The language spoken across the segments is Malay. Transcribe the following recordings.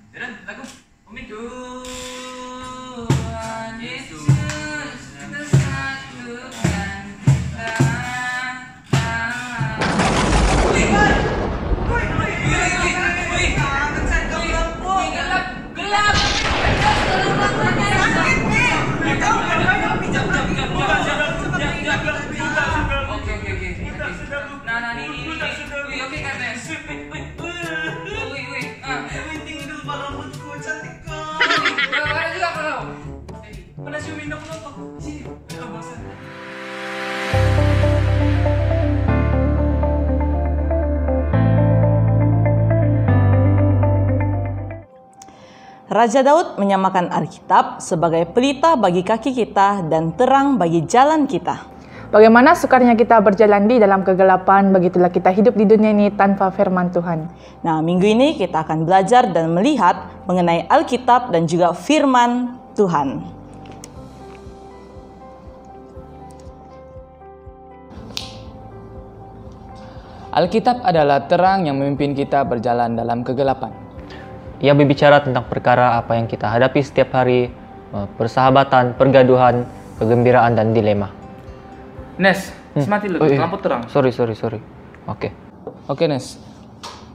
Dan lagu Umi. Tuhan Yesus tersatukan kita. Gelap. Oke. Nah, ini. Wih, oke kan, Nes? Wih. Tinggal rambutku cantik kok. Ada juga kalau. Mana si Umi nak kenapa? Sini. Bangsa. Raja Daud menyamakan Alkitab sebagai pelita bagi kaki kita dan terang bagi jalan kita. Bagaimana sukarnya kita berjalan di dalam kegelapan, begitulah kita hidup di dunia ini tanpa firman Tuhan. Nah, minggu ini kita akan belajar dan melihat mengenai Alkitab dan juga firman Tuhan. Alkitab adalah terang yang memimpin kita berjalan dalam kegelapan. Ia berbicara tentang perkara apa yang kita hadapi setiap hari, persahabatan, pergaduhan, kegembiraan, dan dilema. Nes, mati lu, lampu terang. Sorry. Oke, Nes.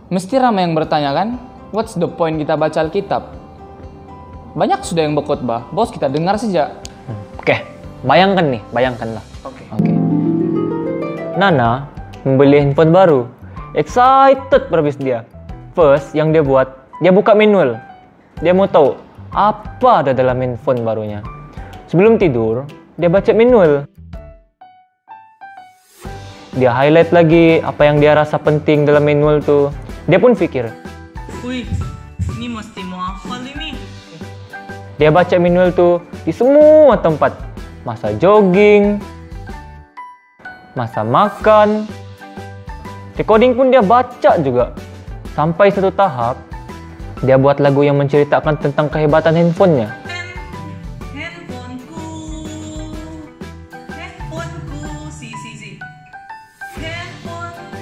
Mesti ramai yang bertanya kan, what's the point kita baca Alkitab? Banyak sudah yang berkhotbah, bos kita dengar saja. Oke, bayangkanlah. Oke. Nana membeli handphone baru. Excited habis dia. First, yang dia buat, dia buka manual. Dia mau tahu apa ada dalam handphone barunya. Sebelum tidur, dia baca manual. Dia highlight lagi apa yang dia rasa penting dalam manual tuh. Dia pun pikir, Wih, ini mesti mau hafal ini. dia baca manual tuh di semua tempat. Masa jogging, masa makan, recording pun dia baca juga. Sampai satu tahap, dia buat lagu yang menceritakan tentang kehebatan handphonenya. Handphoneku, si. Handphoneku,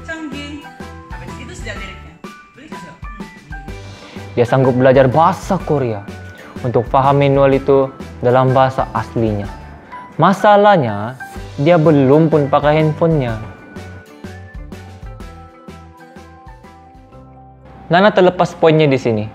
canggih. Itu sudah liriknya. Beli kasih. Dia sanggup belajar bahasa Korea untuk paham manual itu dalam bahasa aslinya. Masalahnya, dia belum pun pakai handphonenya. Nana terlepas poinnya di sini.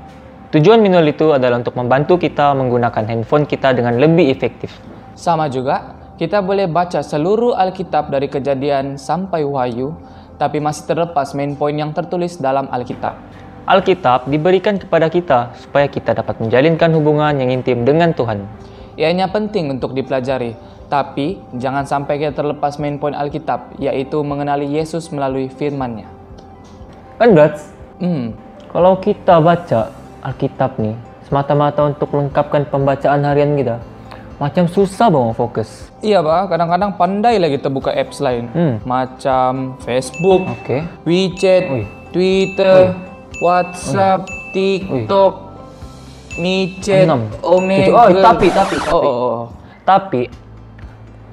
Tujuan manual itu adalah untuk membantu kita menggunakan handphone kita dengan lebih efektif. Sama juga, kita boleh baca seluruh Alkitab dari Kejadian sampai Wahyu, tapi masih terlepas main point yang tertulis dalam Alkitab. Alkitab diberikan kepada kita supaya kita dapat menjalinkan hubungan yang intim dengan Tuhan. Ianya penting untuk dipelajari, tapi jangan sampai kita terlepas main point Alkitab, yaitu mengenali Yesus melalui firman-Nya. Kan Brats? Kalau kita baca Alkitab nih semata-mata untuk lengkapkan pembacaan harian kita, macam susah banget fokus. Iya, Pak. Kadang-kadang pandai lagi kita buka apps lain. Macam Facebook, WeChat, Twitter, WhatsApp, TikTok, micet, Omegle. Tapi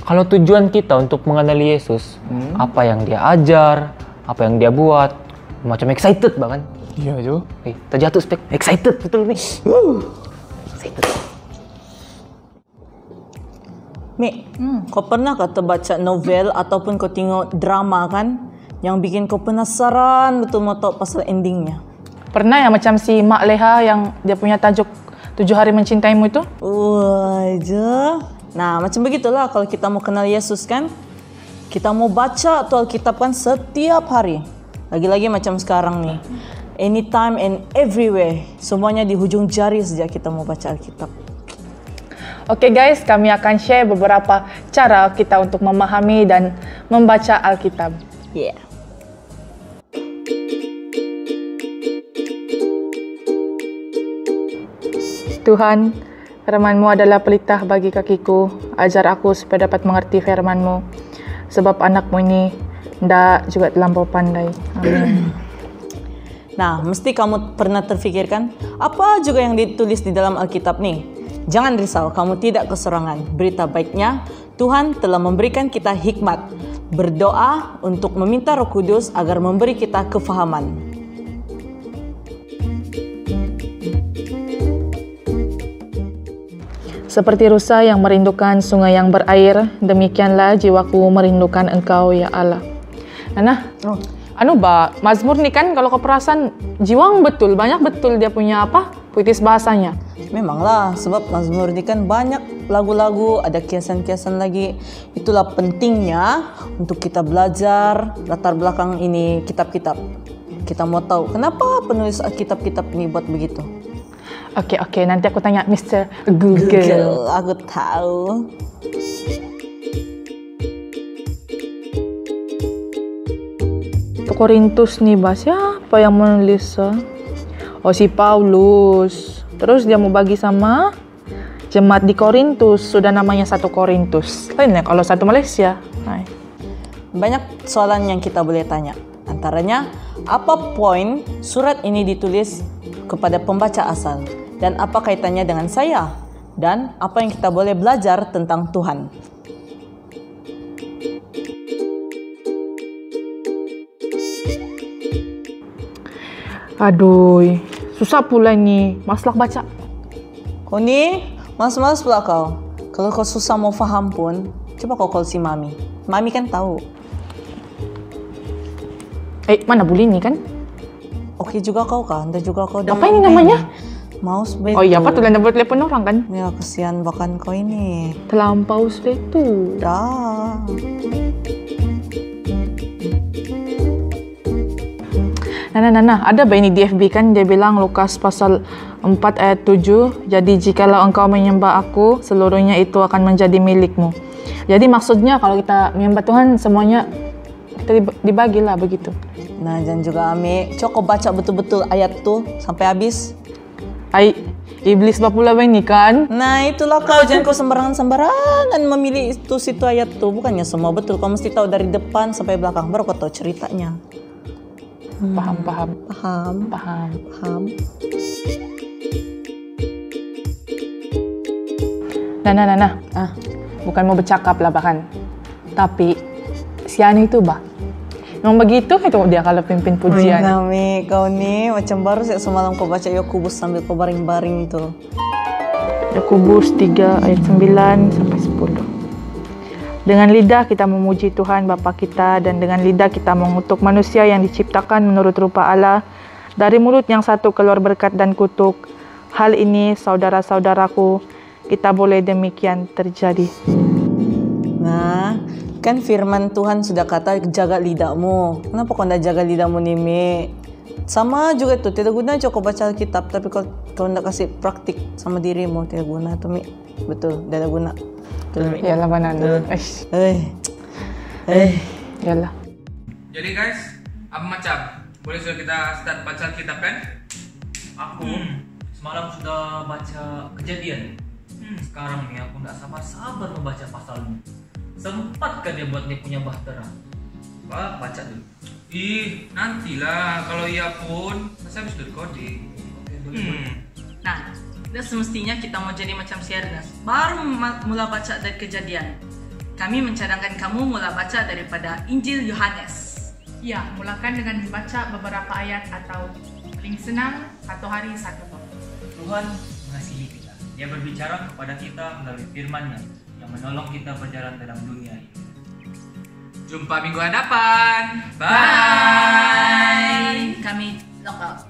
kalau tujuan kita untuk mengenali Yesus, apa yang dia ajar, apa yang dia buat, macam excited banget. Iya, Jo. Terjatuh spek. Excited betul nih. Excited. Mi, kau pernah kata baca novel ataupun kau tengok drama kan yang bikin kau penasaran betul mau tahu pasal endingnya? Pernah ya macam si Mak Leha yang dia punya tajuk 7 Hari Mencintaimu itu? Wah, aja. Nah, macam begitulah kalau kita mau kenal Yesus kan, kita mau baca tuh Alkitab kan setiap hari. Lagi-lagi macam sekarang nih, anytime and everywhere, semuanya di hujung jari sejak kita mau baca Alkitab. Oke guys, kami akan share beberapa cara kita untuk memahami dan membaca Alkitab. Yeah. Tuhan, firman-Mu adalah pelita bagi kakiku. Ajar aku supaya dapat mengerti firman-Mu. Sebab anak-Mu ini tidak juga terlampau pandai. Amin. Nah, mesti kamu pernah terfikirkan apa juga yang ditulis di dalam Alkitab nih? Jangan risau, kamu tidak keserangan. Berita baiknya, Tuhan telah memberikan kita hikmat. Berdoa untuk meminta Roh Kudus agar memberi kita kefahaman. Seperti rusa yang merindukan sungai yang berair, demikianlah jiwaku merindukan Engkau, ya Allah. Nah, Mazmur nih kan kalau keperasan jiwang betul, banyak betul dia punya puitis bahasanya. Memanglah, sebab Mazmur ini kan banyak lagu-lagu, ada kiasan-kiasan lagi. Itulah pentingnya untuk kita belajar latar belakang ini kitab-kitab. Kita mau tahu kenapa penulis kitab-kitab ini buat begitu. Oke, nanti aku tanya Mr. Google. Aku tahu. Korintus nih, siapa yang menulis? Oh, si Paulus. Terus dia mau bagi sama jemaat di Korintus. Sudah namanya 1 Korintus. Lain ya kalau 1 Malaysia. Hai. Banyak soalan yang kita boleh tanya. Antaranya, apa poin surat ini ditulis kepada pembaca asal? Dan apa kaitannya dengan saya? Dan apa yang kita boleh belajar tentang Tuhan? Aduh, susah pula ini. Masalah baca. Kau ni, malas-malas pula kau. Kalau kau susah mau faham pun, coba kau call si Mami. Mami kan tahu. Mana boleh ni kan? Oke juga kau kan? Dan juga kau. Apa ini namanya? Mouse betul. Oh iya, patutlah dapat telepon orang kan? Ya, kesian bahkan kau ini. Terlampau sudah itu. Dah. Nah, ada ini di FB kan, dia bilang Lukas pasal 4 ayat 7, jadi jikalau engkau menyembah aku, seluruhnya itu akan menjadi milikmu. Jadi maksudnya kalau kita menyembah Tuhan, semuanya kita dibagilah begitu. Nah, dan juga Ami, coba baca betul-betul ayat tuh sampai habis. Iblis pula ini kan? Nah, itulah kau, jangan kau sembarangan memilih itu situ ayat tuh. Bukannya semua betul, kau mesti tahu dari depan sampai belakang, baru kau tahu ceritanya. Paham. Nah. Bukan mau bercakap lah bahkan. Tapi si Ani itu memang begitu itu dia kalau pimpin pujian. Nami, kau nih macam baru semalam kau baca Yakobus sambil kau baring-baring itu. Yakobus 3 ayat 9 sampai 10. Dengan lidah kita memuji Tuhan Bapa kita, dan dengan lidah kita mengutuk manusia yang diciptakan menurut rupa Allah. Dari mulut yang satu keluar berkat dan kutuk. Hal ini, saudara-saudaraku, kita boleh demikian terjadi. Nah, kan firman Tuhan sudah kata jaga lidahmu. Kenapa kau tidak jaga lidahmu nih, Mi? Sama juga tuh, tidak guna aja kau baca Alkitab, tapi kau tidak kasih praktik sama dirimu, tidak guna tuh, Mi. Betul, tidak guna. Yalah banana. Yalah. Jadi guys, apa macam? Boleh sudah kita start baca Alkitab kan? Aku semalam sudah baca Kejadian. Sekarang nih aku nggak sabar membaca pasalmu. Sempatkah dia buat dia punya bahtera? Baca dulu. Nantilah. Kalau iya pun, saya habis recording. Nah, dan semestinya kita mau jadi macam si Ernest. Baru mula baca dari Kejadian. Kami mencadangkan kamu mula baca daripada Injil Yohanes. Ya, mulakan dengan membaca beberapa ayat atau paling senang 1 hari 1 bab. Tuhan mengasihi kita. Dia berbicara kepada kita melalui firman-Nya yang menolong kita berjalan dalam dunia ini. Jumpa minggu hadapan. Bye. Kami log out.